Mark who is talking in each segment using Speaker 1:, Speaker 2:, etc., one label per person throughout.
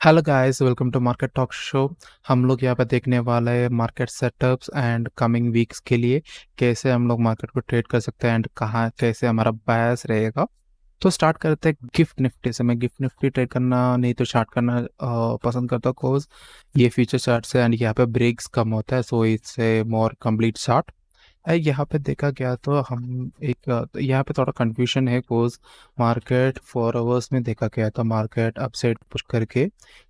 Speaker 1: Hello guys, welcome to market talk show. हम लोग यहाँ पे देखने वाले हैं market setups and coming weeks के लिए कैसे हम लोग मार्केट को ट्रेड कर सकते हैं एंड कहाँ कैसे हमारा बायस रहेगा। तो स्टार्ट करते हैं गिफ्ट निफ्टी से। मैं गिफ्ट निफ्टी ट्रेड करना नहीं तो स्टार्ट करना पसंद करता हूँ, कोज ये फ्यूचर चार्ट से एंड यहाँ पे ब्रेक्स कम होता है, so it's a more complete chart. यहाँ पे देखा गया तो हम एक तो यहाँ पे थोड़ा कंफ्यूजन है, कोज मार्केट 4 आवर्स में देखा गया था मार्केट अपसाइड पुश करके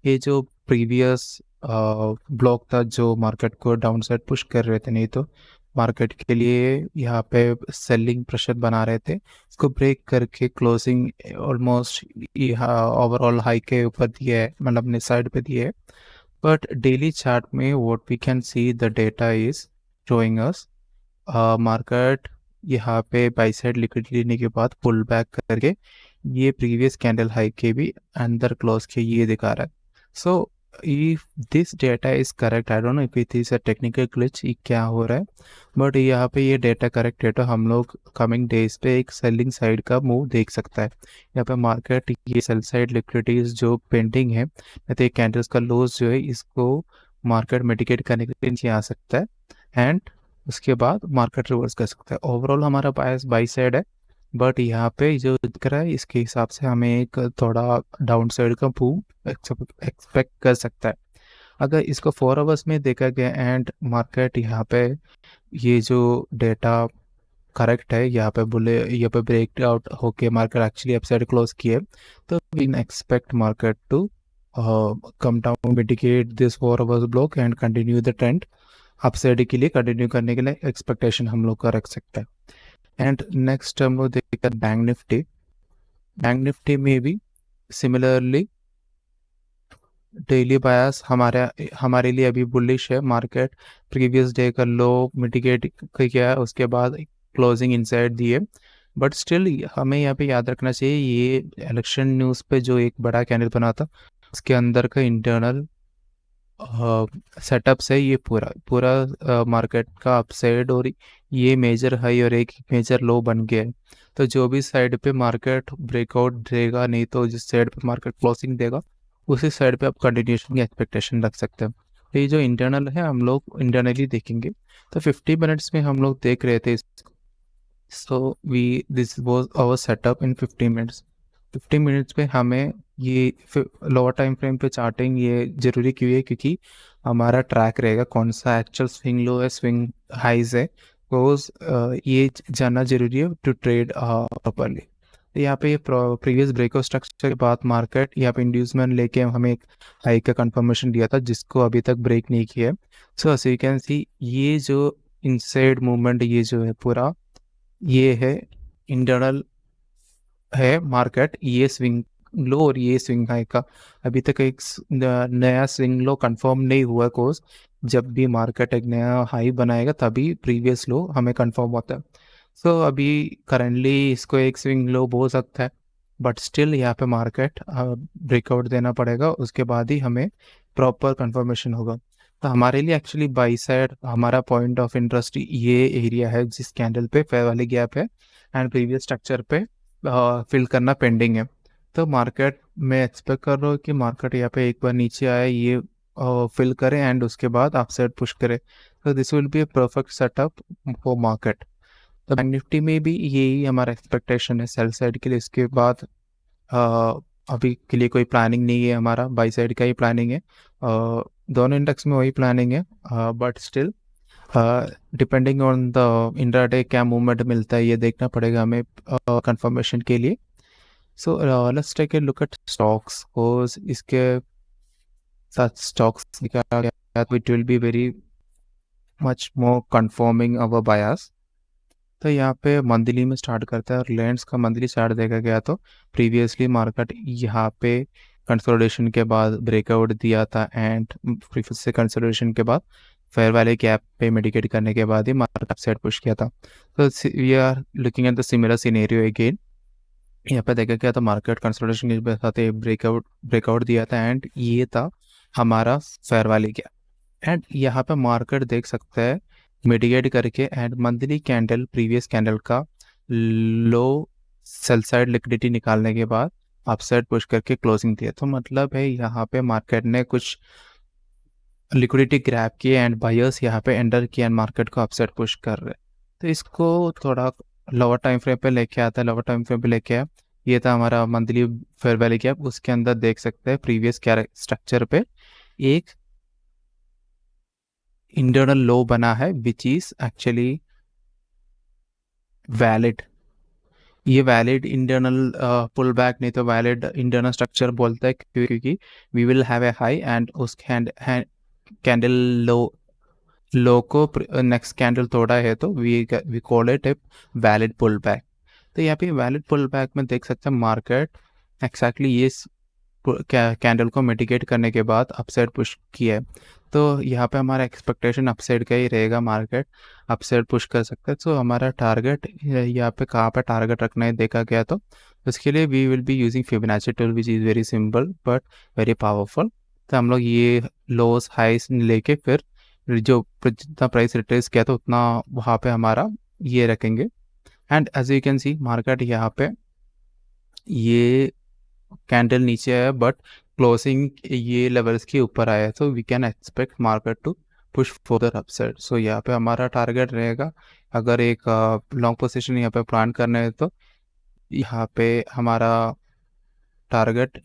Speaker 1: ये जो प्रीवियस ब्लॉक था जो मार्केट को डाउन साइड पुश कर रहे थे, नहीं तो मार्केट के लिए यहाँ पे सेलिंग प्रेशर बना रहे थे। इसको ब्रेक करके क्लोजिंग ऑलमोस्ट ओवरऑल हाई के ऊपर दिया है, मतलब अपने साइड पे दिया है। बट डेली चार्ट में what we can see the data is showing us market यहाँ पे बाई साइड लिक्विडिटी लेने के बाद पुल बैक करके ये प्रीवियस कैंडल हाई के भी अंदर क्लोज के ये दिखा रहा है। So if this data is correct, I don't know if it is a technical glitch, ये क्या हो रहा है, बट यहाँ पे ये डेटा करेक्ट है तो हम लोग कमिंग डेज पे एक सेलिंग साइड का मूव देख सकता है। यहाँ पे मार्केट ये सेल साइड लिक्विडिटीज जो पेंडिंग है, तो ये कैंडल्स का लॉस जो है इसको मार्केट मिटिगेट करने के लिए नीचे आ सकता है एंड उसके बाद मार्केट रिवर्स कर सकता है। ओवरऑल हमारा बायस बाई साइड है, बट यहाँ पे जो दिख रहा है इसके हिसाब से हमें एक थोड़ा डाउन साइड का मूव एक्सपेक्ट कर सकता है। अगर इसको 4 आवर्स में देखा गया एंड मार्केट यहाँ पे ये जो डेटा करेक्ट है, यहाँ पे ब्रेक आउट होके मार्केट एक्चुअली अपसाइड क्लोज किए, तो we can expect market to come down, mitigate this 4 hours block and continue the trend upside के लिए कंटिन्यू करने के लिए एक्सपेक्टेशन हम लोग का रख सकता है। एंड नेक्स्ट हम लोग देखते हैं बैंक निफ्टी। बैंक निफ्टी में भी सिमिलरली डेली बायस हमारे हमारे लिए अभी बुलिश है। मार्केट प्रीवियस डे का लो मिटिगेट किया है, उसके बाद क्लोजिंग इनसाइड दिए, बट स्टिल हमें यहाँ पे याद रखना चाहिए ये इलेक्शन न्यूज़ पे जो एक बड़ा कैंडल बना था उसके अंदर का इंटरनल सेटअप से ये पूरा पूरा मार्केट का अपसाइड और ये मेजर हाई और एक मेजर लो बन गया है। तो जो भी साइड पे मार्केट ब्रेकआउट देगा, नहीं तो जिस साइड पे मार्केट क्लोजिंग देगा उसी साइड पे आप कंटिन्यूशन की एक्सपेक्टेशन रख सकते हैं। तो ये जो इंटरनल है हम लोग इंटरनली देखेंगे। तो 50 मिनट्स में हम लोग देख रहे थे, so we this was our setup in 50 minutes. 50 minutes पे हमें ये लोअर टाइम फ्रेम पे चार्टिंग ये जरूरी क्यों है, क्योंकि हमारा ट्रैक रहेगा कौन सा एक्चुअल स्विंग लो है स्विंग हाइज है, बिकॉज ये जानना जरूरी है टू ट्रेड प्रॉपरली। तो यहाँ पे ये प्रीवियस ब्रेकआउट स्ट्रक्चर के बाद मार्केट यहाँ पे इंड्यूसमेंट लेके हमें एक हाई का कंफर्मेशन दिया था जिसको अभी तक ब्रेक नहीं किया है। So as you can see ये जो इनसाइड मूवमेंट ये जो है पूरा ये है इंटरनल है मार्केट, ये स्विंग लो और ये स्विंग हाई का अभी तक एक नया स्विंग लो कंफर्म नहीं हुआ। कोर्स जब भी मार्केट एक नया हाई बनाएगा तभी प्रीवियस लो हमें कंफर्म होता है। सो अभी करेंटली इसको एक स्विंग लो बोल सकता है, बट स्टिल यहाँ पे मार्केट ब्रेकआउट देना पड़ेगा, उसके बाद ही हमें प्रॉपर कंफर्मेशन होगा। तो हमारे लिए एक्चुअली बाई साइड हमारा पॉइंट ऑफ इंटरेस्ट ये एरिया है जिस कैंडल पे फेयर वाली गैप है एंड प्रीवियस स्ट्रक्चर पे फिल करना पेंडिंग है। तो मार्केट में एक्सपेक्ट कर रहा हूँ कि मार्केट यहाँ पे एक बार नीचे आए ये फिल करे एंड उसके बाद अपसाइड पुश करे, तो this will be a perfect setup for market. तो बैंक निफ्टी में भी यही हमारा एक्सपेक्टेशन है सेल साइड के लिए। इसके बाद अभी के लिए कोई प्लानिंग नहीं है, हमारा बाई साइड का ही प्लानिंग है। दोनों इंडेक्स में वही प्लानिंग है, but still depending on the intraday क्या मूवमेंट मिलता है ये देखना पड़ेगा हमें कंफर्मेशन के लिए। So let's take a look at stocks, और इसके साथ स्टॉक्स निकाला गया तो it will be very much more confirming our bias. तो यहाँ पे मंथली में स्टार्ट करता है और रिलायंस का मंथली चार्ट देखा गया तो प्रीवियसली मार्केट यहाँ पे कंसोलिडेशन के बाद ब्रेकआउट दिया था एंड प्रीवियस से कंसोलिडेशन के बाद फेयर वैल्यू गैप पे मिटिगेट करने के बाद ही मार्केट अपसाइड पुश किया था। तो we are looking at the similar scenario again. यहाँ पे देखा गया था मार्केट कंसोलिडेशन के साथ ब्रेकआउट ब्रेकआउट दिया था एंड ये था हमारा फेयर वैल्यू गैप। एंड यहाँ पे मार्केट देख सकते हैं मिटिगेट करके and monthly candle previous candle का लो सेल साइड लिक्विडिटी निकालने के बाद अपसाइड पुश करके क्लोजिंग दिया, तो मतलब है यहाँ पे मार्केट ने कुछ लिक्विडिटी ग्रैब किए एंड बायर्स यहाँ पे एंटर किए एंड मार्केट को अपसाइड पुश कर रहे हैं। तो इसको थोड़ा लोअर टाइम फ्रेम पे लेके आता है, लोअर टाइम फ्रेम पे लेके आया। ये था हमारा मंथली फेयर वैल्यू गैप, उसके अंदर देख सकते हैं प्रीवियस क्या स्ट्रक्चर पे एक इंटरनल लो बना है विच इज एक्चुअली वैलिड। ये वैलिड इंटरनल पुल बैक नहीं तो वैलिड इंटरनल स्ट्रक्चर बोलते हैं, क्योंकि we will have a high and उस कैंडल लो लो को नेक्स्ट कैंडल तोड़ा है तो we call it a valid pull back. तो यहाँ पे वैलिड पुल बैक में देख सकते हैं मार्केट एक्जैक्टली ये कैंडल को मिटिगेट करने के बाद अपसाइड पुश किया है। तो यहाँ पे हमारा एक्सपेक्टेशन अपसाइड का ही रहेगा, मार्केट अपसाइड पुश कर सकता है। तो हमारा टारगेट यहाँ पे कहाँ पे टारगेट रखना है देखा गया, तो उसके लिए we will be using Fibonacci tool which is very simple but very powerful. तो हम लोग ये लोस हाइस लेके फिर जो जितना प्राइस रिट्रेस किया तो उतना वहाँ पे हमारा ये रखेंगे। And as you can see market यहाँ पे ये कैंडल नीचे है बट क्लोजिंग ये लेवल्स के ऊपर आया है, तो we can expect market to push further upside. So यहाँ पे हमारा टारगेट रहेगा, अगर एक लॉन्ग पोजीशन यहाँ पे प्लान करना है तो यहाँ पे हमारा टारगेट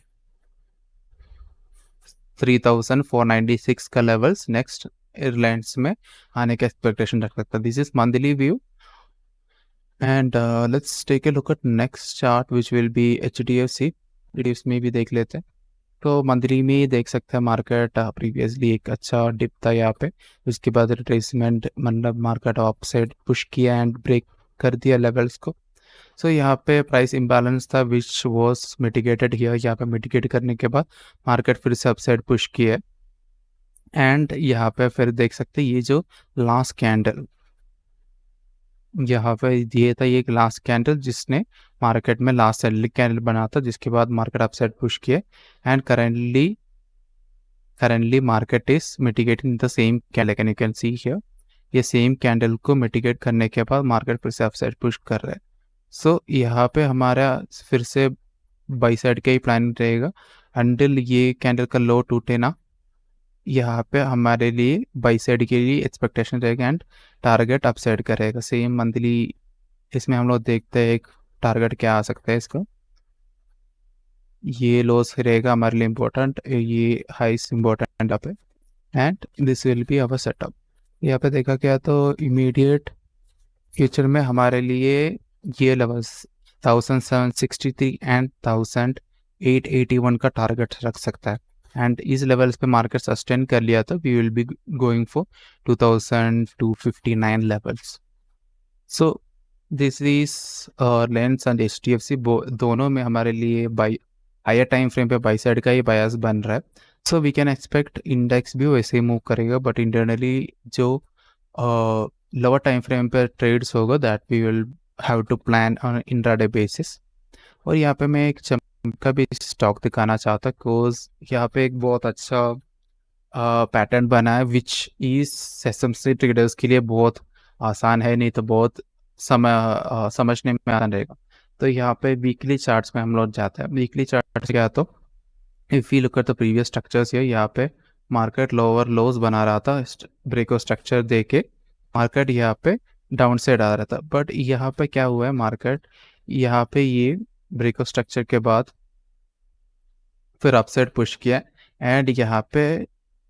Speaker 1: 3496 का लेवल्स नेक्स्ट एयरलाइंस में आने का एक्सपेक्टेशन रख सकता है। This is monthly view and let's take a look at next chart which will be HDFC। HDFC में भी देख लेते हैं। तो मंथली में ही देख सकते हैं मार्केट प्रीवियसली एक अच्छा डिप था यहाँ पे, उसके बाद रिट्रेसमेंट मतलब मार्केट ऑफ साइड पुश किया एंड ब्रेक कर दिया लेवल्स को। सो यहाँ पे प्राइस इम्बैलेंस था विच वाज मिटिगेटेड हियर। यहाँ पे मिटिगेट करने के बाद मार्केट फिर से अपसाइड पुश किया एंड यहाँ पे फिर देख सकते हैं ये जो लास्ट कैंडल यहाँ पे ये था, ये एक लास्ट कैंडल जिसने मार्केट में लास्ट सेलिंग कैंडल बना था, जिसके बाद मार्केट अपसाइड पुश किए and currently market is mitigating the same candle, and you can see here ये सेम कैंडल को मिटिगेट करने के बाद मार्केट फिर से अपसाइड पुश कर रहा है। सो यहाँ पे हमारा फिर से बाई साइड का ही प्लान रहेगा अंटिल ये कैंडल का लो टूटे ना। यहाँ पे हमारे लिए बाई साइड के लिए एक्सपेक्टेशन रहेगा एंड टारगेट अपसाइड का रहेगा सेम मंथली। इसमें हम लोग देखते हैं एक टारगेट क्या आ सकता है इसका। ये लॉस रहेगा हमारे लिए इम्पोर्टेंट, ये हाइस इम्पोर्टेंट यहाँ पे and this will be our setup. यहाँ पे देखा गया तो इमीडिएट फ्यूचर में हमारे लिए ये लेवल्स 1763 एंड 1881 का टारगेट रख सकता है एंड इस लेवल्स पे मार्केट सस्टेन कर लिया तो we will be going for 2259 levels. So this is lens and HDFC दोनों में हमारे लिए बाई हायर टाइम फ्रेम पे बाई साइड का ही बायस बन रहा है। So we can expect index भी वैसे ही मूव करेगा बट इंटरनली जो लोअर टाइम फ्रेम पे ट्रेड्स होगा that we will have to plan on intraday basis. और यहाँ पे मैं एक चमका भी स्टॉक दिखाना चाहता बिकॉज यहाँ पे एक बहुत अच्छा पैटर्न बना है विच इज सेसमसी ट्रेडर्स के लिए बहुत आसान है, नहीं तो बहुत समझने में आसान रहेगा। तो यहाँ पे वीकली चार्ट्स में हम लोग जाते हैं। वीकली चार्ट्स क्या तो if you look at the previous structures यहाँ पे मार्केट लोअर लोज बना रहा था, ब्रेकआउट स्ट्रक्चर दे के मार्केट यहाँ पे डाउन साइड आ रहा था। बट यहाँ पे क्या हुआ है, मार्केट यहाँ पे ये ब्रेकआउट स्ट्रक्चर के बाद फिर अपसाइड पुश किया एंड यहाँ पे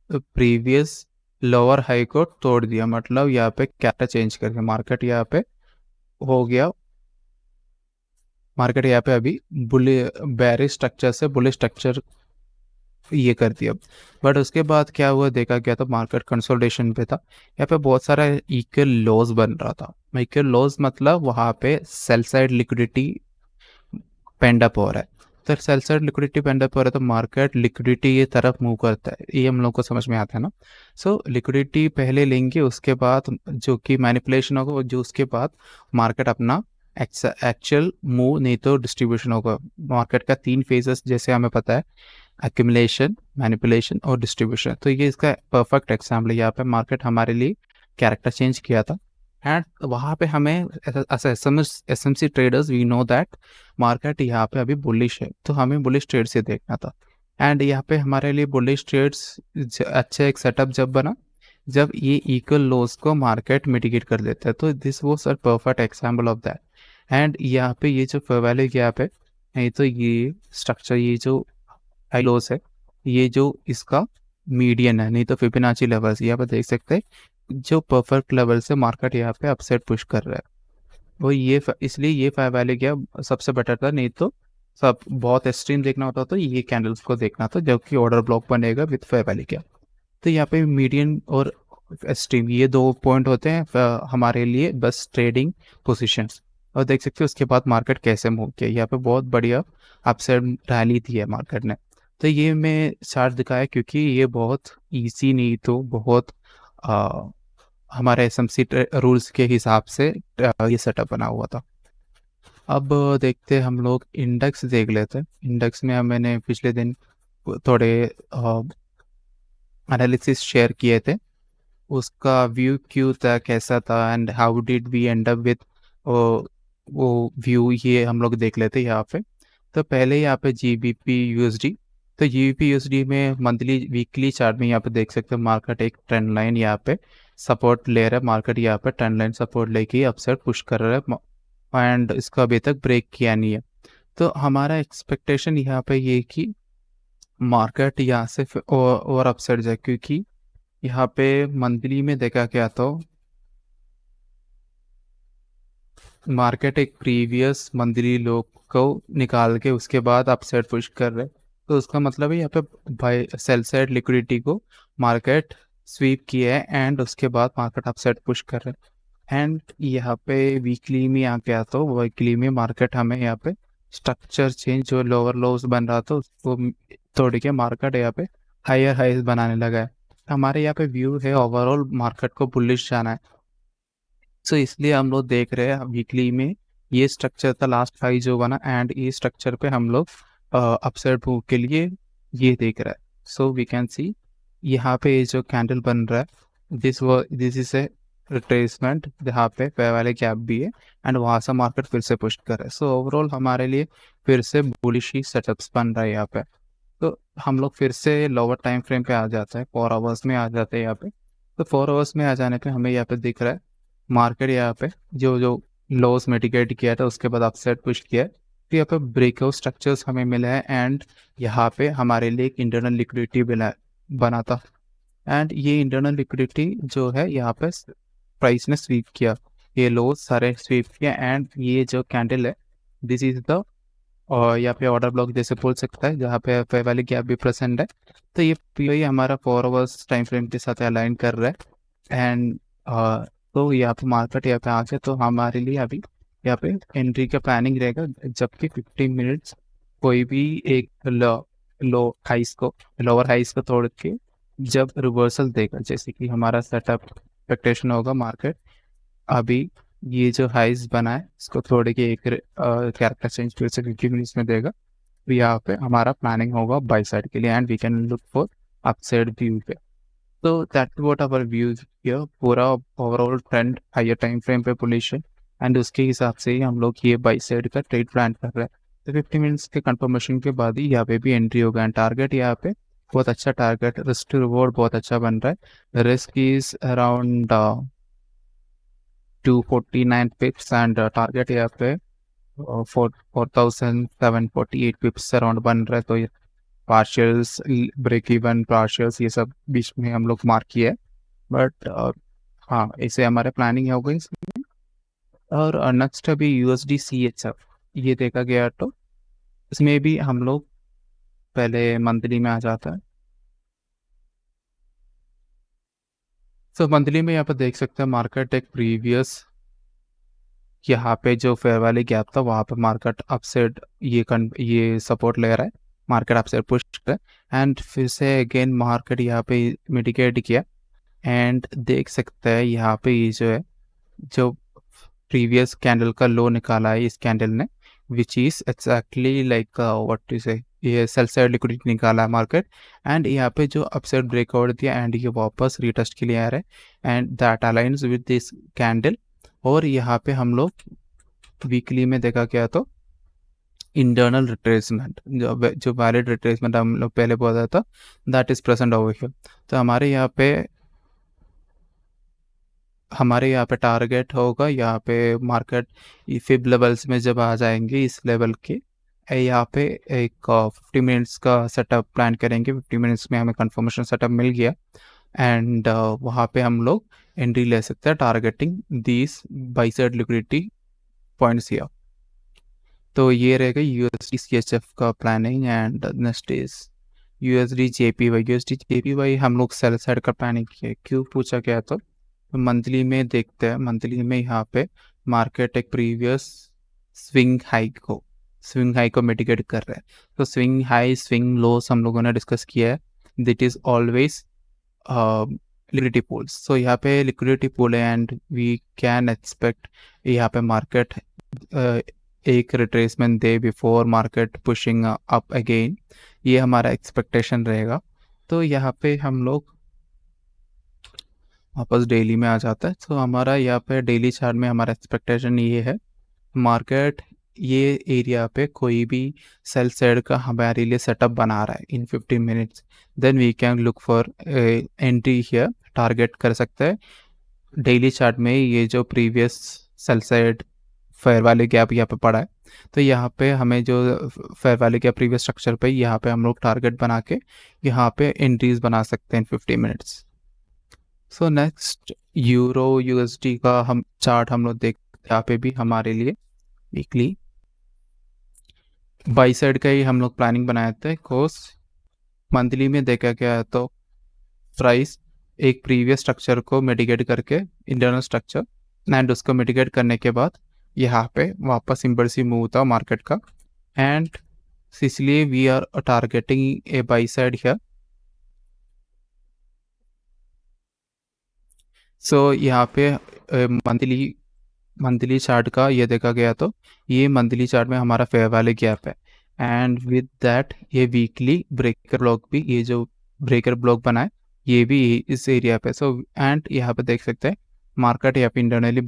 Speaker 1: प्रीवियस लोअर हाई को तोड़ दिया, मतलब यहाँ पे कैरेक्टर चेंज करके मार्केट यहाँ पे हो गया, मार्केट यहाँ पे अभी बुली बेरिश स्ट्रक्चर से बुलिश स्ट्रक्चर ये कर दिया। बट उसके बाद क्या हुआ देखा गया तो मार्केट कंसोलिडेशन पे था। यहाँ पे बहुत सारा इक्वल लॉस बन रहा था। इक्वल लॉस मतलब वहाँ पे सेल साइड लिक्विडिटी पेंड अप हो रहा है। तो सेल साइड लिक्विडिटी पेंड अप हो रहा है तो मार्केट लिक्विडिटी ये तरफ मूव करता है, ये हम लोग को समझ में आता है ना। सो लिक्विडिटी पहले लेंगे, उसके बाद जो कि मैनिपुलेशन होगा, जो उसके बाद मार्केट अपना एक्चुअल मूव नहीं तो डिस्ट्रीब्यूशन होगा। मार्केट का 3 फेजेस जैसे हमें पता है, एक्यूमुलेशन, मैनिपुलेशन और डिस्ट्रीब्यूशन। तो ये इसका परफेक्ट एग्जाम्पल है। यहाँ पे मार्केट हमारे लिए कैरेक्टर चेंज किया था एंड वहाँ पे हमें S M C traders we know that market यहाँ पे अभी बुलिश है, तो हमें बुलिश ट्रेड से देखना था। एंड यहाँ पे हमारे लिए बुलिश ट्रेड्स अच्छा एक सेटअप जब बना जब ये इक्वल लॉस को मार्केट मिटिगेट कर देता है, तो this was a perfect example of that. And यहाँ पे ये जो फेयर वैल्यू गैप है, नहीं तो ये स्ट्रक्चर, ये जो हाई लॉस है, ये जो इसका मीडियन है, नहीं तो फिबोनाची लेवल्स यहाँ पे देख सकते हैं जो परफेक्ट लेवल से मार्केट यहाँ पे अपसाइड पुश कर रहा है। वो ये इसलिए ये फेयर वैल्यू गैप सबसे बेटर था, नहीं तो सब बहुत एक्सट्रीम देखना होता तो ये कैंडल्स को देखना था जबकि ऑर्डर ब्लॉक बनेगा विद फेयर वैल्यू गैप। तो यहाँ पे मीडियन और एक्सट्रीम ये दो पॉइंट होते हैं हमारे लिए बस ट्रेडिंग पोजीशंस। और देख सकते हो उसके बाद मार्केट कैसे मूव किया, यहाँ पे बहुत बढ़िया अपसाइड रैली दी है मार्केट ने। तो ये मैं चार्ट दिखाया क्योंकि ये बहुत इजी नहीं तो बहुत हमारे एसएमसी रूल्स के हिसाब से ये सेटअप बना हुआ था। अब देखते हम लोग इंडेक्स देख लेते हैं। इंडेक्स में मैंने पिछले दिन थोड़े एनालिसिस शेयर किए थे, उसका व्यू क्यों था, कैसा था, and how did we end up with वो व्यू, ये हम लोग देख लेते हैं यहाँ पे। तो पहले यहाँ पे जीबीपी यूएसडी, तो जीबीपी यूएसडी में मंथली वीकली चार्ट में यहाँ पे देख सकते हैं मार्केट एक ट्रेंड लाइन यहाँ पे सपोर्ट ले रहा है, मार्केट यहाँ पे ट्रेंड लाइन सपोर्ट लेके अपसाइड पुश कर रहा है एंड इसका अभी तक ब्रेक किया नहीं है। तो हमारा एक्सपेक्टेशन यहाँ पे ये कि मार्केट यहाँ से और अपसाइड जाए, क्योंकि यहाँ पे मंथली में देखा क्या तो मार्केट एक प्रीवियस मंथली लो को निकाल के उसके बाद अपसाइड पुश कर रहे, तो उसका मतलब है यहाँ पे बाय सेल साइड लिक्विडिटी को मार्केट स्वीप किया है एंड उसके बाद मार्केट अपसाइड पुश कर रहे हैं। एंड यहाँ पे वीकली में आ गया तो वीकली में मार्केट हमें यहाँ पे स्ट्रक्चर चेंज जो लोअर लोज बन रहा था उसको तोड़ के मार्केट यहाँ पे हायर हाइज बनाने लगा है। हमारे यहाँ पे व्यू है ओवरऑल मार्केट को बुलिश जाना है, सो इसलिए हम लोग देख रहे हैं वीकली में ये स्ट्रक्चर था लास्ट हाई जो बना एंड ये स्ट्रक्चर पे हम लोग अपसाइड मूव के लिए ये देख रहे हैं। सो वी कैन सी यहाँ पे ये जो कैंडल बन रहा है दिस इज ए रिट्रेसमेंट, यहाँ पे फेयर वैल्यू गैप भी है एंड वहाँ से मार्केट फिर से पुश कर रहा है। सो ओवरऑल हमारे लिए फिर से बुलिश ही सेटअप्स बन रहा है यहाँ पे। तो हम लोग फिर से लोअर टाइम फ्रेम पे आ जाता है, 4 आवर्स में आ जाते हैं यहाँ पे। तो 4 आवर्स में आ जाने पे हमें यहाँ पे दिख रहा है मार्केट यहाँ पे जो जो लॉस मिटिगेट किया था उसके बाद अपसाइड पुश किया है। तो यहाँ पे ब्रेकआउट स्ट्रक्चर्स हमें मिले हैं एंड यहाँ पे हमारे लिए एक इंटरनल लिक्विडिटी बना था एंड ये इंटरनल लिक्विडिटी जो है यहाँ पे प्राइस ने स्वीप किया, ये लॉस सारे स्वीप किया एंड ये जो कैंडल है दिस इज द और यहाँ पे ऑर्डर ब्लॉक जैसे बोल सकता है जहाँ पे फेयर वैल्यू गैप भी प्रेजेंट है। तो ये पीओई हमारा 4 आवर्स टाइम फ्रेम के साथ अलाइन कर रहा है एंड तो यहाँ पे मार्केट यहाँ पे आ गया, तो हमारे लिए अभी यहाँ पे एंट्री का प्लानिंग रहेगा जबकि 15 मिनट्स कोई भी एक लो हाइस को लोअर हाइस को तोड़ के जब रिवर्सल देगा, जैसे कि हमारा सेटअप एक्सपेक्टेशन होगा मार्केट अभी ये जो हाइस बना है इसको तोड़ के एक कैरेक्टर चेंज फिर से 50 मिनट्स में देगा, तो यहाँ पे हमारा प्लानिंग होगा बाई साइड के लिए and we can look for upside view पे। तो that what our views here, पूरा overall trend higher time frame पे बुलिश है एंड उसके हिसाब से ही हम लोग ये बाई साइड का ट्रेड प्लान कर रहे हैं। तो 50 मिनट्स के कंफर्मेशन के बाद ही यहाँ पे भी एंट्री होगा एंड टारगेट यहाँ पे बहुत अच्छा टारगेट, रिस्क टू रिवॉर्ड बहुत अच्छा बन रहा है। Risk is around 249 पिप्स and target यहाँ पे 4748 पिप्स अराउंड बन रहा है। तो पार्शियल्स ब्रेक इवन पार्शियल्स ये सब बीच में हम लोग मार्क किया है, बट हाँ ऐसे हमारे प्लानिंग हो गई इसमें। और नेक्स्ट अभी यूएसडी CHF ये देखा गया, तो इसमें भी हम लोग पहले मंथली में आ जाता है। सो मंथली में यहाँ पर देख सकते हैं मार्केट एक प्रीवियस यहाँ पे जो फेयर वैल्यू गैप था वहाँ पे मार्केट अपसाइड ये सपोर्ट ले रहा है, मार्केट अपसाइड पुश कर रहा है एंड फिर से अगेन मार्केट यहाँ पे मिटिगेट किया एंड देख सकते हैं यहाँ पे ये जो है जो प्रीवियस कैंडल का लो निकाला है इस कैंडल ने which is exactly like what to say ये सेल साइड लिक्विडिटी निकाला है मार्केट एंड यहाँ पे जो अपसाइड ब्रेकआउट दिया एंड ये वापस रिटेस्ट के लिए आ रहा है and that aligns with this candle और यहाँ पे हम लोग वीकली में देखा क्या तो इंटरनल रिट्रेसमेंट, जो वैलिड रिट्रेसमेंट हम लोग पहले बोला था, that is present over here. तो हमारे यहाँ पे टारगेट होगा, यहाँ पे मार्केट फिब लेवल्स में जब आ जाएंगे इस लेवल के, यहाँ पे एक 50 मिनट्स का सेटअप प्लान करेंगे। 50 मिनट्स में हमें कंफर्मेशन सेटअप मिल गया एंड वहाँ पे हम लोग एंट्री ले सकते हैं targeting this by side liquidity points here. तो ये रहेगा यूएसडी सीएचएफ का planning and next is USD JPY. USD JPY हम लोग सेल साइड का प्लानिंग किया, क्यों पूछा गया तो मंथली में देखते हैं। मंथली में यहाँ पे मार्केट एक प्रीवियस स्विंग हाई को मिटिगेट कर रहा है। तो स्विंग हाई स्विंग लोस हम लोगों ने डिस्कस किया है, that is always liquidity pools. So यहाँ पे लिक्विडिटी पूल है एंड वी कैन एक्सपेक्ट यहाँ पे मार्केट एक रिट्रेसमेंट दे before market pushing up again, ये हमारा एक्सपेक्टेशन रहेगा। तो यहाँ पे हम लोग वापस डेली में आ जाता है। तो हमारा यहाँ पे डेली चार्ट में हमारा एक्सपेक्टेशन ये है, मार्केट ये एरिया पे कोई भी सेल साइड का हमारे लिए सेटअप बना रहा है in 15 minutes, then we can look for entry here, target कर सकते हैं डेली चार्ट में। ये जो previous sell side fair value gap यहाँ पे पड़ा है, तो यहाँ पे हमें जो fair value gap previous structure पे, यहाँ पे हम लोग टारगेट बना के यहाँ पे एंट्रीज बना सकते हैं इन 50 minutes. So next euro USD का हम चार्ट हम लोग देखते हैं। यहाँ पे भी हमारे लिए वीकली बाई साइड का ही हम लोग प्लानिंग बनाए थे। कोर्स मंथली में देखा गया तो प्राइस एक प्रीवियस स्ट्रक्चर को मिटिगेट करके, इंटरनल स्ट्रक्चर एंड उसको मिटिगेट करने के बाद यहाँ पे वापस इम्पल्सिव मूव था मार्केट का एंड इसलिए we are targeting a buy side here. So यहाँ पे मंथली चार्ट का ये देखा गया तो ये मंथली चार्ट में हमारा फेयर वैल्यू गैप है एंड विद दैट ये वीकली ब्रेकर ब्लॉक भी, ये जो ब्रेकर ब्लॉक बना है ये भी इस एरिया पे। सो एंड यहाँ पे देख सकते हैं मार्केट यहाँ पे इंटरनली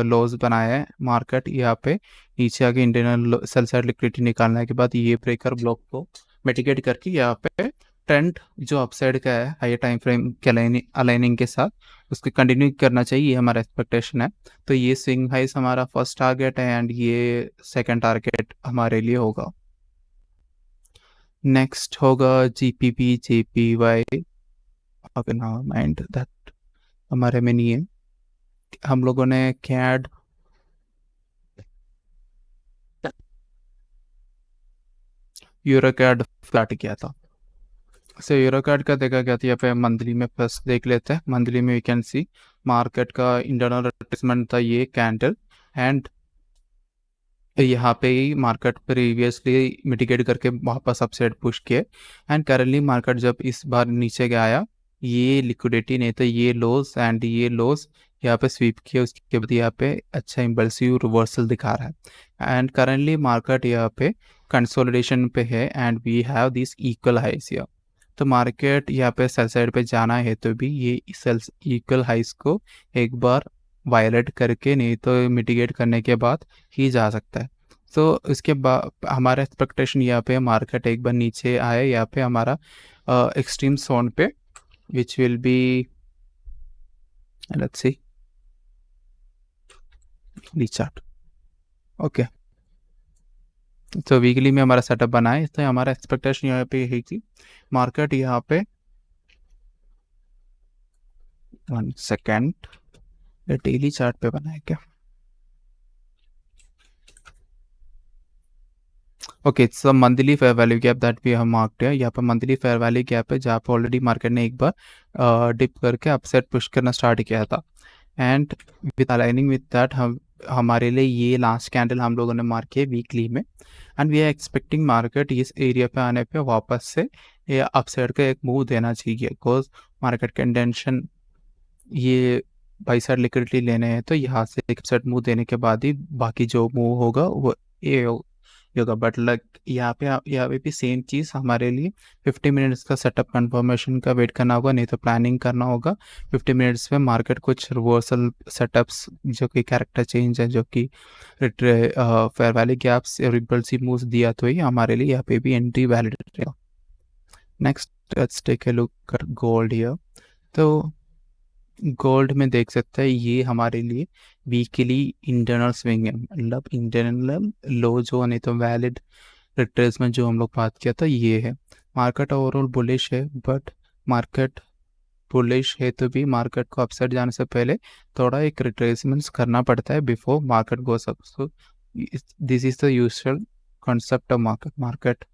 Speaker 1: लॉस बनाया है। मार्केट यहाँ पे नीचे आके इंटरनल सेल साइड लिक्विडिटी निकालने के बाद ये ब्रेकर ब्लॉक को मिटिगेट करके यहाँ पे ट्रेंड जो अपसाइड का है हाई टाइम फ्रेम के अलाइनिंग के साथ उसको कंटिन्यू करना चाहिए, ये हमारा एक्सपेक्टेशन है। तो ये स्विंग हाइस हमारा फर्स्ट टारगेट है एंड ये सेकंड टारगेट हमारे लिए होगा। नेक्स्ट होगा GPP JPY. Okay now mind that हमारे में नहीं है। हम लोगों ने कैड यूरो कैड फ्लैट किया था। से यूरो कार्ड का देखा गया था यहाँ पे मंथली में, फर्स्ट देख लेते हैं। मंथली में वी कैन सी मार्केट का इंटरनल रिट्रेसमेंट था ये कैंडल एंड यहाँ पे ही मार्केट प्रीवियसली मिटिगेट करके वापस अपसाइड पुश किए एंड करंटली मार्केट जब इस बार नीचे गया ये लिक्विडिटी नहीं तो ये लॉस एंड ये लॉस यहाँ पे स्वीप किया, उसके बाद यहाँ पे अच्छा इम्पल्सिव रिवर्सल दिखा रहा है एंड करंटली मार्केट यहाँ पे कंसोलिडेशन पे है and we have this equal highs here. तो मार्केट यहाँ पे सेल साइड पे जाना है तो भी ये सेल इक्वल हाइस को एक बार वायलेट करके नहीं तो मिटिगेट करने के बाद ही जा सकता है। तो इसके बाद हमारा एक्सपेक्टेशन यहाँ पे मार्केट एक बार नीचे आए यहाँ पे हमारा एक्सट्रीम जोन पे which will be, let's see the chart. Okay तो वीकली में हमारा सेटअप बना है, तो हमारा एक्सपेक्टेशन यहाँ पे है कि मार्केट यहाँ पे 1 सेकेंड डेली चार्ट पे बना है क्या? Okay it's monthly fair value gap that we have marked है। यहाँ पर मंथली फेयर वैल्यू गैप है जहाँ पे ऑलरेडी मार्केट ने एक बार डिप करके अपसाइड पुश करना स्टार्ट किया था and with aligning with that हमारे लिए ये लास्ट कैंडल हम लोगों ने मार्क किया वीकली में and we are expecting market इस एरिया पे आने पे वापस से ये अपसाइड का एक मूव देना चाहिए बिकॉज मार्केट का इंटेंशन ये बाई साइड लिक्विडिटी लेने हैं। तो यहाँ से एक अपसाइड मूव देने के बाद ही बाकी जो मूव होगा वो ये ये होगा। बट लाइक यहाँ पे भी सेम चीज़ हमारे लिए 50 मिनट्स का सेटअप कंफर्मेशन का वेट करना होगा, नहीं तो प्लानिंग करना होगा। 50 मिनट्स में मार्केट कुछ रिवर्सल सेटअप्स जो कि कैरेक्टर चेंज है, जो कि fair value gaps repulsive moves दिया, तो ये हमारे लिए यहाँ पे भी एंट्री वैलिड रहेगा। Next let's take a look at gold here. तो गोल्ड में देख सकते हैं ये हमारे लिए वीकली इंटरनल स्विंग है, मतलब इंटरनल लो जो, नहीं तो वैलिड रिट्रेसमेंट जो हम लोग बात किया था ये है। मार्केट ओवरऑल बुलिश है, बट मार्केट बुलिश है तो भी मार्केट को अपसाइड जाने से पहले थोड़ा एक रिट्रेसमेंट्स करना पड़ता है before market goes up. So this is the usual concept of market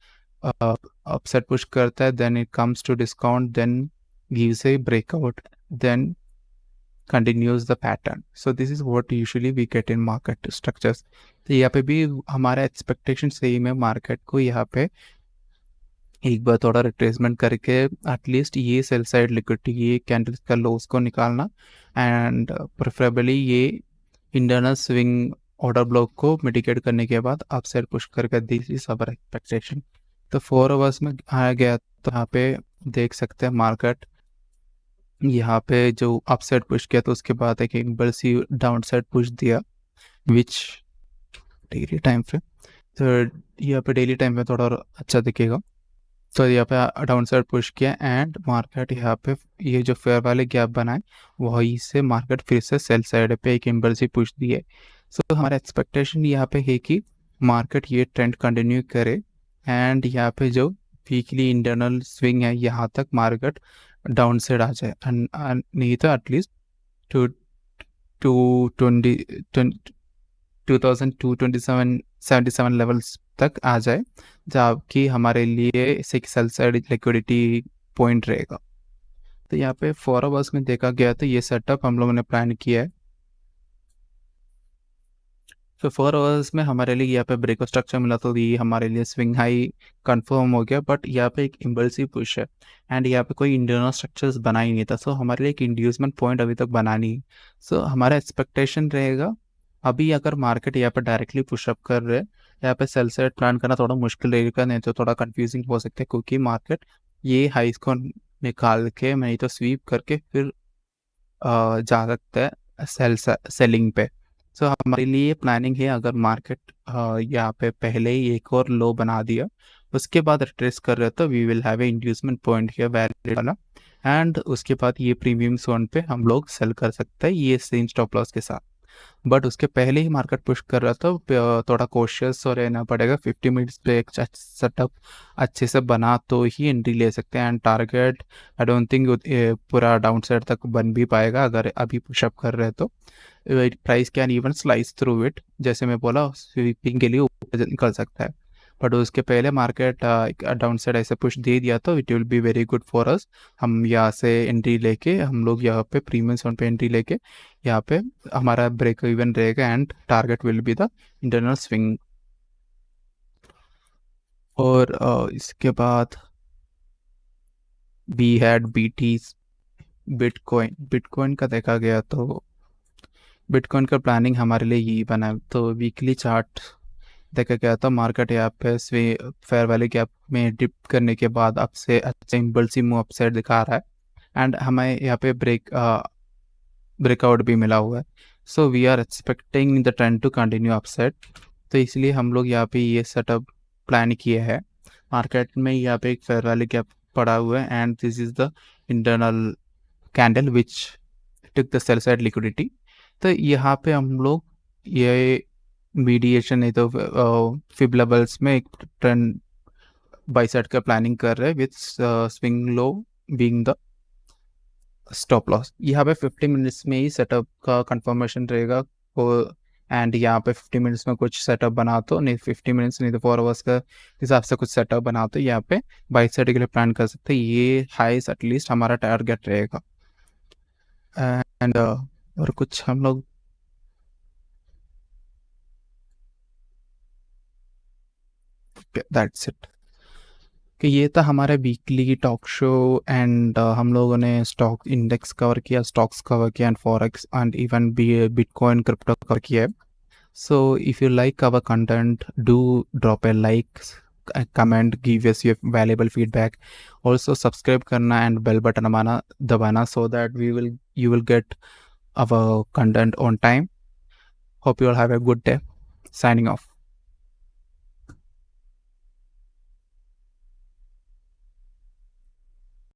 Speaker 1: upside push करता है, then it comes to discount, then gives a breakout, then continues the pattern. So this is what usually we get in market structures. तो यहाँ पे भी हमारा expectation same है, market को यहाँ पे एक बार थोड़ा रिट्रेसमेंट करके एटलीस्ट ये सेल साइड लिक्विडिटी, ये कैंडल का लोस को निकालना, एंड प्रेफरेबली ये इंटरनल स्विंग ऑर्डर ब्लॉक को मिटिगेट करने के बाद अप साइड पुश करके, दिस इज अवर एक्सपेक्टेशन। तो 4 आवर्स में आया गया, तो यहाँ पे देख सकते हैं मार्केट यहाँ पे जो अप साइड पुश किया, तो उसके बाद एक बड़ी सी डाउन साइड पुश दिया, विच डेली टाइम फ्रेम, तो यहाँ पे डेली टाइम में थोड़ा और अच्छा दिखेगा। तो यहाँ पे डाउन साइड पुश किया एंड मार्केट यहाँ पे ये जो फेयर वाले गैप बनाए, वही से मार्केट फिर से सेल साइड पे एक इम्पल्सिव पुश दी है। सो हमारा एक्सपेक्टेशन यहाँ पे है कि मार्केट ये ट्रेंड कंटिन्यू करे, एंड यहाँ पे जो वीकली इंटरनल स्विंग है यहाँ तक मार्केट डाउन साइड आ जाए, नहीं तो एटलीस्ट टू 2277 लेवल्स तक आ जाए, जबकि हमारे लिए एक सेल साइड लिक्विडिटी पॉइंट रहेगा। तो यहाँ पे 4 आवर्स में देखा गया, तो ये सेटअप हम लोगों ने प्लान किया है। तो 4 आवर्स में हमारे लिए यहाँ पे ब्रेक स्ट्रक्चर मिला, तो ये हमारे लिए स्विंग हाई कंफर्म हो गया, बट यहाँ पे एक इम्पल्सिव पुश है एंड यहाँ पे कोई इंटरनल स्ट्रक्चर्स बना ही नहीं था। सो हमारे लिए एक इंड्यूसमेंट पॉइंट अभी तक बना नहीं। सो हमारा एक्सपेक्टेशन रहेगा, अभी अगर मार्केट यहाँ पे डायरेक्टली पुशअप कर रहे हैं, यहाँ पे सेल साइड प्लान करना थोड़ा मुश्किल रहेगा, नहीं तो थोड़ा कंफ्यूजिंग हो सकता है, क्योंकि मार्केट ये हाइस को निकाल के, नहीं तो स्वीप करके फिर जा सकता है सेलिंग पे। सो हमारे लिए प्लानिंग है, अगर मार्केट यहाँ पे पहले ही एक और लो बना दिया, उसके बाद रिट्रेस कर रहे, तो we will have a inducement point है वैलिड वाला, एंड उसके बाद ये प्रीमियम जोन पे हम लोग सेल कर सकते हैं ये सेम स्टॉप लॉस के साथ। बट उसके पहले ही मार्केट पुश कर रहा था, थोड़ा कोशियस हो रहना पड़ेगा। 50 मिनट्स पे एक सेटअप अच्छे से बना तो ही एंट्री ले सकते हैं, and target I don't think पूरा डाउन साइड तक बन भी पाएगा अगर अभी पुशअप कर रहे हैं, तो price can even slice through it, जैसे मैं बोला स्वीपिंग के लिए ऊपर निकल सकता है। बट उसके पहले मार्केट डाउन साइड ऐसे पुश दे दिया, तो it will be very good for us. हम यहाँ से एंट्री लेके, हम लोग यहाँ पे प्रीमियम जोन पे एंट्री लेके, यहाँ पे हमारा ब्रेक इवन रहेगा, and target will be the internal swing. और इसके बाद वी हैड बीटी बिटकॉइन का देखा गया, तो बिटकॉइन का प्लानिंग हमारे लिए यही बना। तो वीकली चार्ट देखा गया था, मार्केट यहाँ पे फेयर वैल्यू गैप में डिप करने के बाद अब से अच्छा इम्पल्सिव मूव अपसाइड दिखा रहा है, एंड हमें यहाँ पे ब्रेकआउट भी मिला हुआ है। So we are expecting the trend to continue upside, तो इसलिए हम लोग यहाँ पे ये सेटअप प्लान किया है। मार्केट में यहाँ पे एक फेयर वैल्यू गैप पड़ा हुआ है, and this is the internal candle which took the sell side liquidity. तो यहाँ पे हम लोग ये मीडिएशन, नहीं तो फिब लेवल्स में एक ट्रेंड बाई साइड का प्लानिंग कर रहे हैं, with swing low being the stop loss. यहाँ पे 50 मिनट्स में ही सेटअप का कंफर्मेशन रहेगा, एंड यहाँ पे 50 मिनट्स में कुछ सेटअप बना, तो नहीं 50 मिनट्स नहीं तो 4 आवर्स का हिसाब से कुछ सेटअप बना, तो यहाँ पे बाई साइड के लिए प्लान कर सकते हैं। ये हाइस एटलीस्ट हमारा टारगेट रहेगा। एंड और कुछ हम लोग दैट्स इट, कि ये था हमारा वीकली टॉक शो, एंड हम लोगों ने स्टॉक इंडेक्स कवर किया, स्टॉक्स कवर किया, and forex and even bitcoin crypto cover किया है। So if you like our content, do drop a like, a comment, give us your valuable feedback. Also subscribe करना and bell button दबाना so that you will get our content on time. Hope you all have a good day. Signing off.